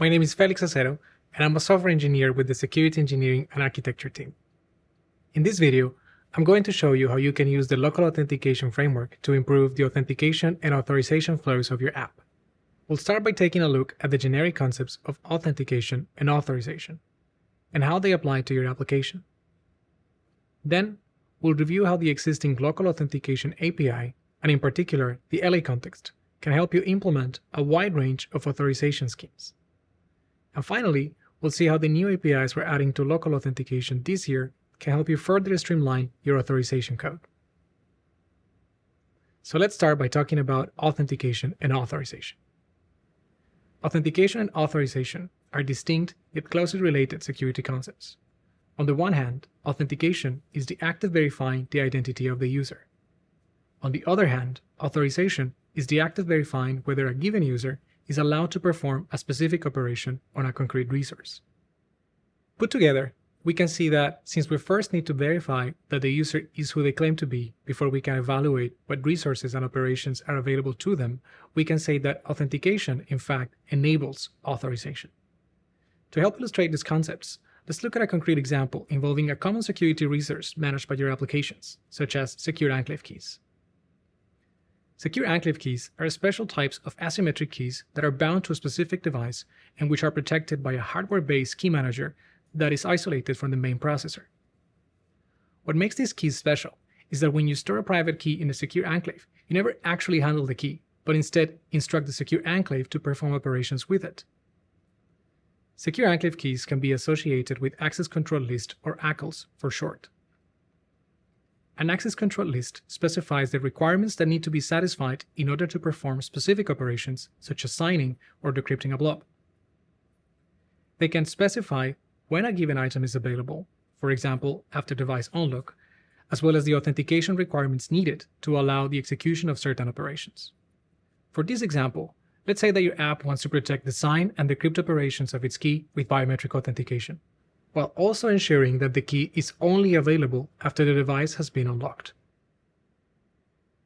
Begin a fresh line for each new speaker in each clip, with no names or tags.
My name is Felix Acero, and I'm a software engineer with the Security Engineering and Architecture team. In this video, I'm going to show you how you can use the local authentication framework to improve the authentication and authorization flows of your app. We'll start by taking a look at the generic concepts of authentication and authorization, and how they apply to your application. Then, we'll review how the existing local authentication API, and in particular the LA context, can help you implement a wide range of authorization schemes. And finally, we'll see how the new APIs we're adding to local authentication this year can help you further streamline your authorization code. So let's start by talking about authentication and authorization. Authentication and authorization are distinct yet closely related security concepts. On the one hand, authentication is the act of verifying the identity of the user. On the other hand, authorization is the act of verifying whether a given user is allowed to perform a specific operation on a concrete resource. Put together, we can see that since we first need to verify that the user is who they claim to be before we can evaluate what resources and operations are available to them, we can say that authentication, in fact, enables authorization. To help illustrate these concepts, let's look at a concrete example involving a common security resource managed by your applications, such as secure enclave keys. Secure enclave keys are special types of asymmetric keys that are bound to a specific device and which are protected by a hardware-based key manager that is isolated from the main processor. What makes these keys special is that when you store a private key in a secure enclave, you never actually handle the key, but instead instruct the secure enclave to perform operations with it. Secure enclave keys can be associated with access control list, or ACLs for short. An access control list specifies the requirements that need to be satisfied in order to perform specific operations, such as signing or decrypting a blob. They can specify when a given item is available, for example, after device unlock, as well as the authentication requirements needed to allow the execution of certain operations. For this example, let's say that your app wants to protect the sign and decrypt operations of its key with biometric authentication, while also ensuring that the key is only available after the device has been unlocked.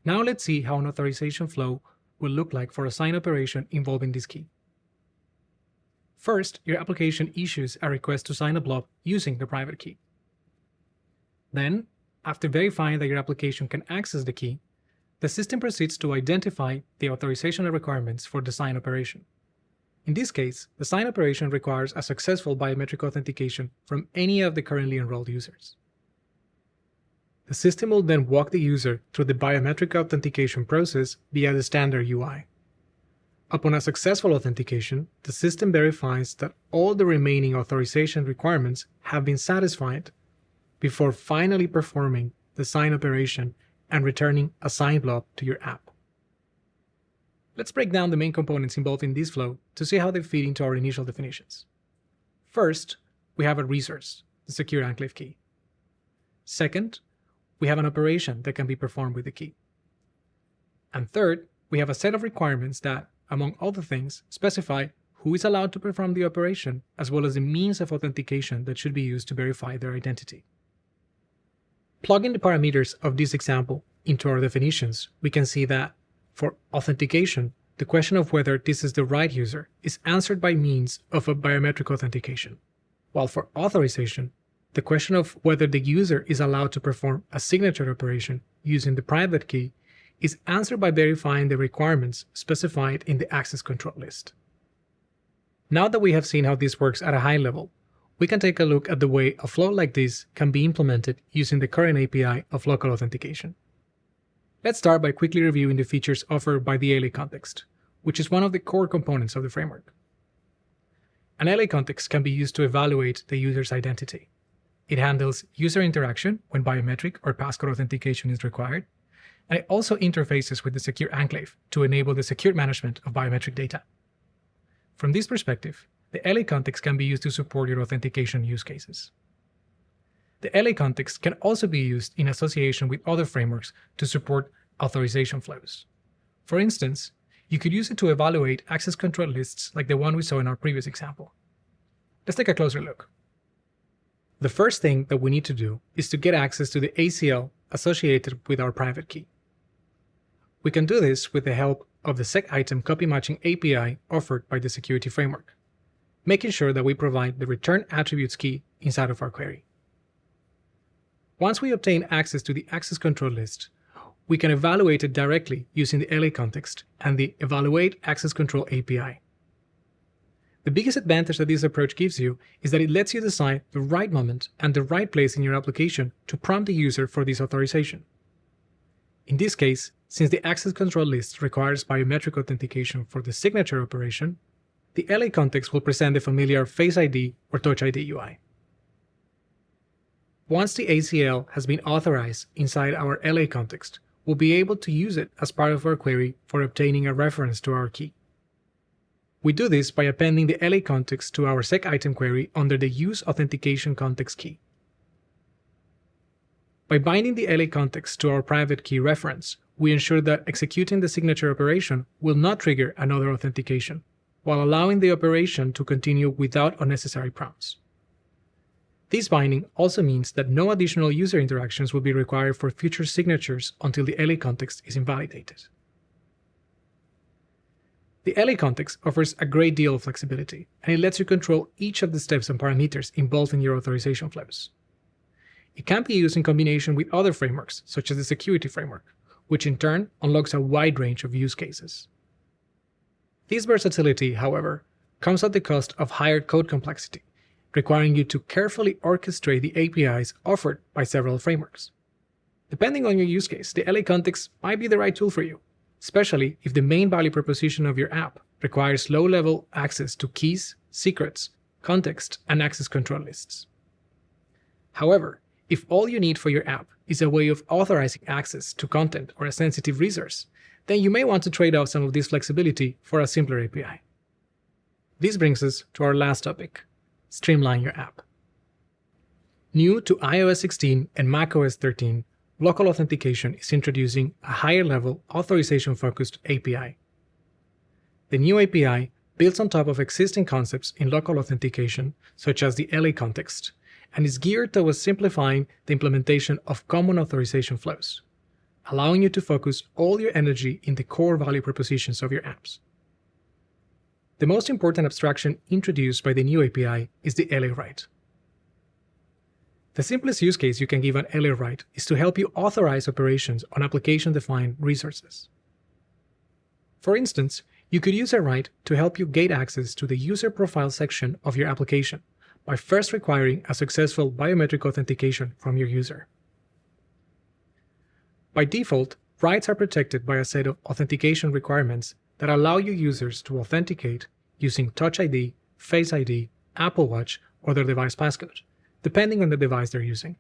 Now let's see how an authorization flow will look like for a sign operation involving this key. First, your application issues a request to sign a blob using the private key. Then, after verifying that your application can access the key, the system proceeds to identify the authorization requirements for the sign operation. In this case, the sign operation requires a successful biometric authentication from any of the currently enrolled users. The system will then walk the user through the biometric authentication process via the standard UI. Upon a successful authentication, the system verifies that all the remaining authorization requirements have been satisfied before finally performing the sign operation and returning a signed blob to your app. Let's break down the main components involved in this flow to see how they fit into our initial definitions. First, we have a resource, the secure enclave key. Second, we have an operation that can be performed with the key. And third, we have a set of requirements that, among other things, specify who is allowed to perform the operation, as well as the means of authentication that should be used to verify their identity. Plugging the parameters of this example into our definitions, we can see that for authentication, the question of whether this is the right user is answered by means of a biometric authentication, while for authorization, the question of whether the user is allowed to perform a signature operation using the private key is answered by verifying the requirements specified in the access control list. Now that we have seen how this works at a high level, we can take a look at the way a flow like this can be implemented using the current API of local authentication. Let's start by quickly reviewing the features offered by the LA context, which is one of the core components of the framework. An LA context can be used to evaluate the user's identity. It handles user interaction when biometric or passcode authentication is required, and it also interfaces with the secure enclave to enable the secure management of biometric data. From this perspective, the LA context can be used to support your authentication use cases. The LA context can also be used in association with other frameworks to support authorization flows. For instance, you could use it to evaluate access control lists like the one we saw in our previous example. Let's take a closer look. The first thing that we need to do is to get access to the ACL associated with our private key. We can do this with the help of the SecItem copy matching API offered by the security framework. making sure that we provide the return attributes key inside of our query. Once we obtain access to the access control list, we can evaluate it directly using the LA context and the Evaluate Access Control API. The biggest advantage that this approach gives you is that it lets you decide the right moment and the right place in your application to prompt the user for this authorization. In this case, since the access control list requires biometric authentication for the signature operation, the LA context will present the familiar Face ID or Touch ID UI. Once the ACL has been authorized inside our LA context, we'll be able to use it as part of our query for obtaining a reference to our key. We do this by appending the LA context to our SecItem query under the Use Authentication context key. By binding the LA context to our private key reference, we ensure that executing the signature operation will not trigger another authentication, while allowing the operation to continue without unnecessary prompts. This binding also means that no additional user interactions will be required for future signatures until the LA context is invalidated. The LA context offers a great deal of flexibility, and it lets you control each of the steps and parameters involved in your authorization flows. It can be used in combination with other frameworks, such as the security framework, which in turn unlocks a wide range of use cases. This versatility, however, comes at the cost of higher code complexity, requiring you to carefully orchestrate the APIs offered by several frameworks. Depending on your use case, the LA context might be the right tool for you, especially if the main value proposition of your app requires low-level access to keys, secrets, context, and access control lists. However, if all you need for your app is a way of authorizing access to content or a sensitive resource, then you may want to trade off some of this flexibility for a simpler API. This brings us to our last topic: streamline your app. New to iOS 16 and macOS 13, Local Authentication is introducing a higher-level authorization-focused API. The new API builds on top of existing concepts in local authentication, such as the LA context, and is geared towards simplifying the implementation of common authorization flows, allowing you to focus all your energy in the core value propositions of your apps. The most important abstraction introduced by the new API is the LA right. The simplest use case you can give an LA right is to help you authorize operations on application-defined resources. For instance, you could use a right to help you gate access to the user profile section of your application by first requiring a successful biometric authentication from your user. By default, rights are protected by a set of authentication requirements that allow your users to authenticate using Touch ID, Face ID, Apple Watch, or their device passcode, depending on the device they're using.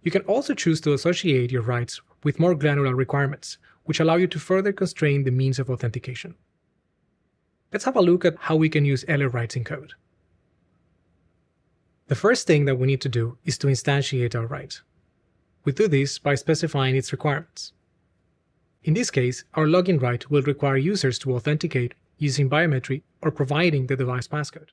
You can also choose to associate your rights with more granular requirements, which allow you to further constrain the means of authentication. Let's have a look at how we can use LA rights in code. The first thing that we need to do is to instantiate our right. We do this by specifying its requirements. In this case, our login right will require users to authenticate using biometry or providing the device passcode.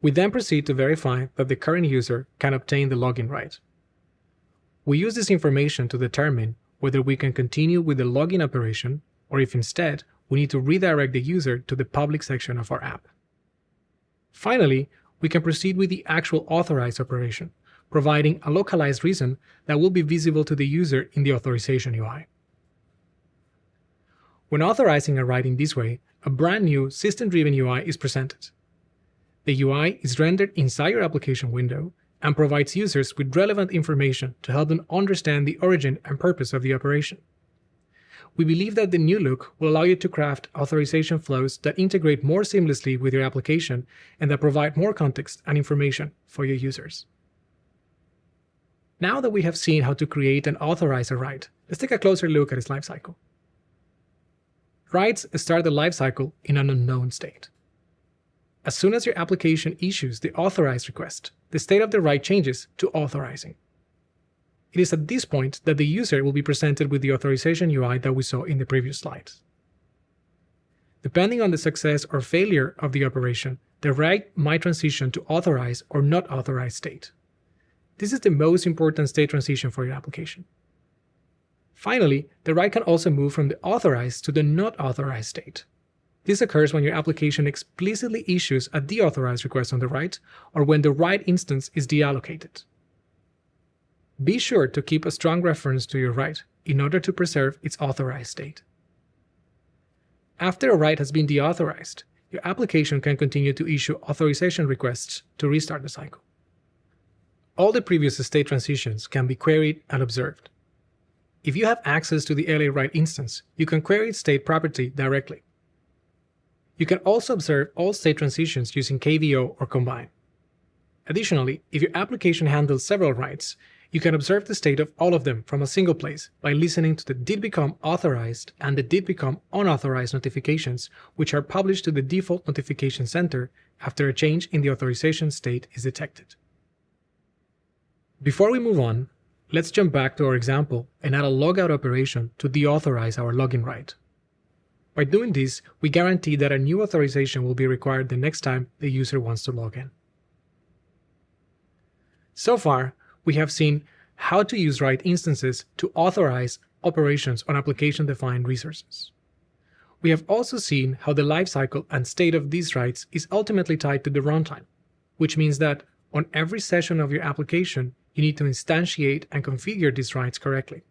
We then proceed to verify that the current user can obtain the login right. We use this information to determine whether we can continue with the login operation or if instead we need to redirect the user to the public section of our app. Finally, we can proceed with the actual authorize operation, providing a localized reason that will be visible to the user in the authorization UI. When authorizing a right in this way, a brand new system-driven UI is presented. The UI is rendered inside your application window and provides users with relevant information to help them understand the origin and purpose of the operation. We believe that the new look will allow you to craft authorization flows that integrate more seamlessly with your application and that provide more context and information for your users. Now that we have seen how to create and authorize a right, let's take a closer look at its lifecycle. Rights start the lifecycle in an unknown state. As soon as your application issues the authorize request, the state of the right changes to authorizing. It is at this point that the user will be presented with the authorization UI that we saw in the previous slides. Depending on the success or failure of the operation, the right might transition to authorize or not authorize state. This is the most important state transition for your application. Finally, the right can also move from the authorized to the not authorized state. This occurs when your application explicitly issues a deauthorized request on the write, or when the write instance is deallocated. Be sure to keep a strong reference to your write in order to preserve its authorized state. After a write has been deauthorized, your application can continue to issue authorization requests to restart the cycle. All the previous state transitions can be queried and observed. If you have access to the LA write instance, you can query its state property directly. You can also observe all state transitions using KVO or Combine. Additionally, if your application handles several writes, you can observe the state of all of them from a single place by listening to the did become authorized and the did become unauthorized notifications, which are published to the default notification center after a change in the authorization state is detected. Before we move on, let's jump back to our example and add a logout operation to deauthorize our login write. By doing this, we guarantee that a new authorization will be required the next time the user wants to log in. So far, we have seen how to use write instances to authorize operations on application-defined resources. We have also seen how the lifecycle and state of these writes is ultimately tied to the runtime, which means that on every session of your application, you need to instantiate and configure these writes correctly.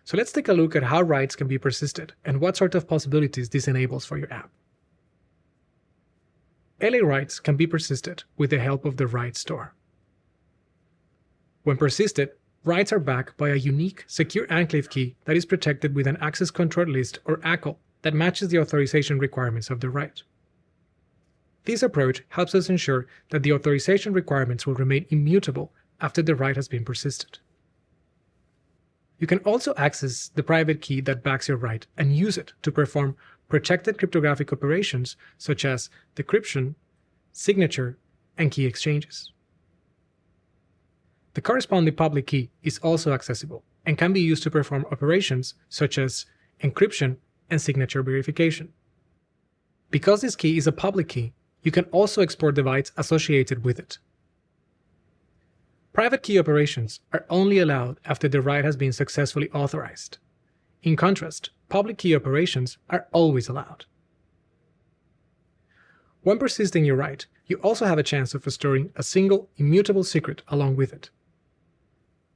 So let's take a look at how writes can be persisted and what sort of possibilities this enables for your app. LA writes can be persisted with the help of the write store. When persisted, writes are backed by a unique secure enclave key that is protected with an access control list or ACL that matches the authorization requirements of the write. This approach helps us ensure that the authorization requirements will remain immutable after the write has been persisted. You can also access the private key that backs your write and use it to perform protected cryptographic operations such as decryption, signature, and key exchanges. The corresponding public key is also accessible and can be used to perform operations such as encryption and signature verification. Because this key is a public key, you can also export the bytes associated with it. Private key operations are only allowed after the write has been successfully authorized. In contrast, public key operations are always allowed. When persisting your write, you also have a chance of storing a single immutable secret along with it.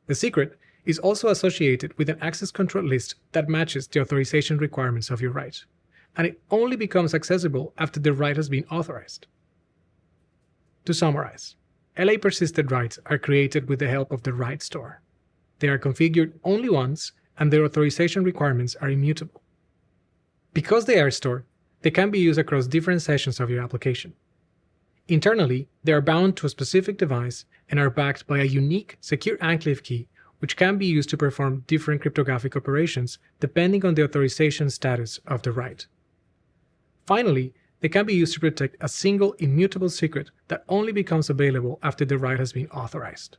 The secret is also associated with an access control list that matches the authorization requirements of your write, and it only becomes accessible after the write has been authorized. To summarize, LA persisted writes are created with the help of the write store. They are configured only once, and their authorization requirements are immutable. Because they are stored, they can be used across different sessions of your application. Internally, they are bound to a specific device and are backed by a unique secure enclave key, which can be used to perform different cryptographic operations depending on the authorization status of the write. Finally, they can be used to protect a single immutable secret that only becomes available after the write has been authorized.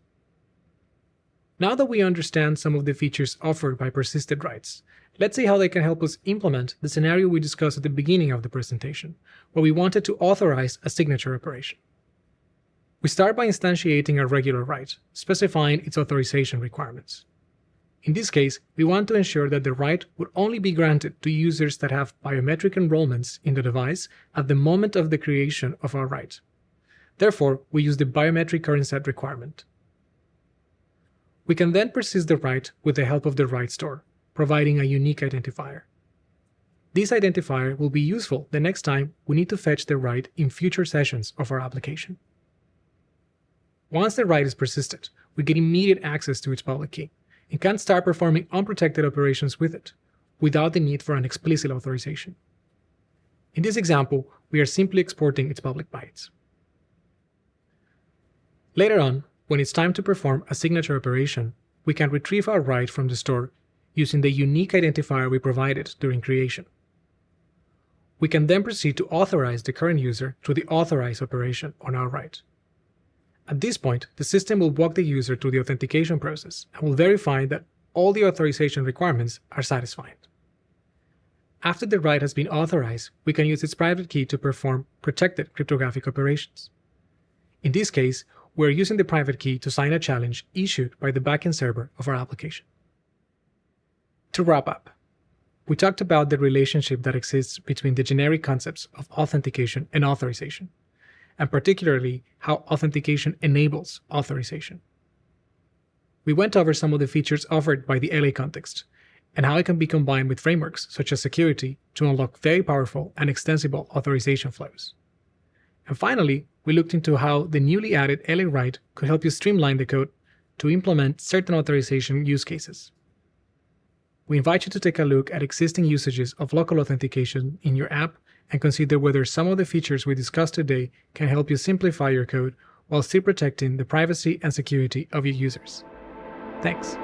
Now that we understand some of the features offered by persisted writes, let's see how they can help us implement the scenario we discussed at the beginning of the presentation, where we wanted to authorize a signature operation. We start by instantiating a regular write, specifying its authorization requirements. In this case, we want to ensure that the write would only be granted to users that have biometric enrollments in the device at the moment of the creation of our write. Therefore, we use the biometric current set requirement. We can then persist the write with the help of the write store, providing a unique identifier. This identifier will be useful the next time we need to fetch the write in future sessions of our application. Once the write is persisted, we get immediate access to its public key and can start performing unprotected operations with it, without the need for an explicit authorization. In this example, we are simply exporting its public bytes. Later on, when it's time to perform a signature operation, we can retrieve our write from the store using the unique identifier we provided during creation. We can then proceed to authorize the current user through the authorize operation on our write. At this point, the system will walk the user through the authentication process and will verify that all the authorization requirements are satisfied. After the write has been authorized, we can use its private key to perform protected cryptographic operations. In this case, we are using the private key to sign a challenge issued by the backend server of our application. To wrap up, we talked about the relationship that exists between the generic concepts of authentication and authorization, and particularly how authentication enables authorization. We went over some of the features offered by the LA context, and how it can be combined with frameworks such as security to unlock very powerful and extensible authorization flows. And finally, we looked into how the newly added LA Write could help you streamline the code to implement certain authorization use cases. We invite you to take a look at existing usages of local authentication in your app and consider whether some of the features we discussed today can help you simplify your code while still protecting the privacy and security of your users. Thanks.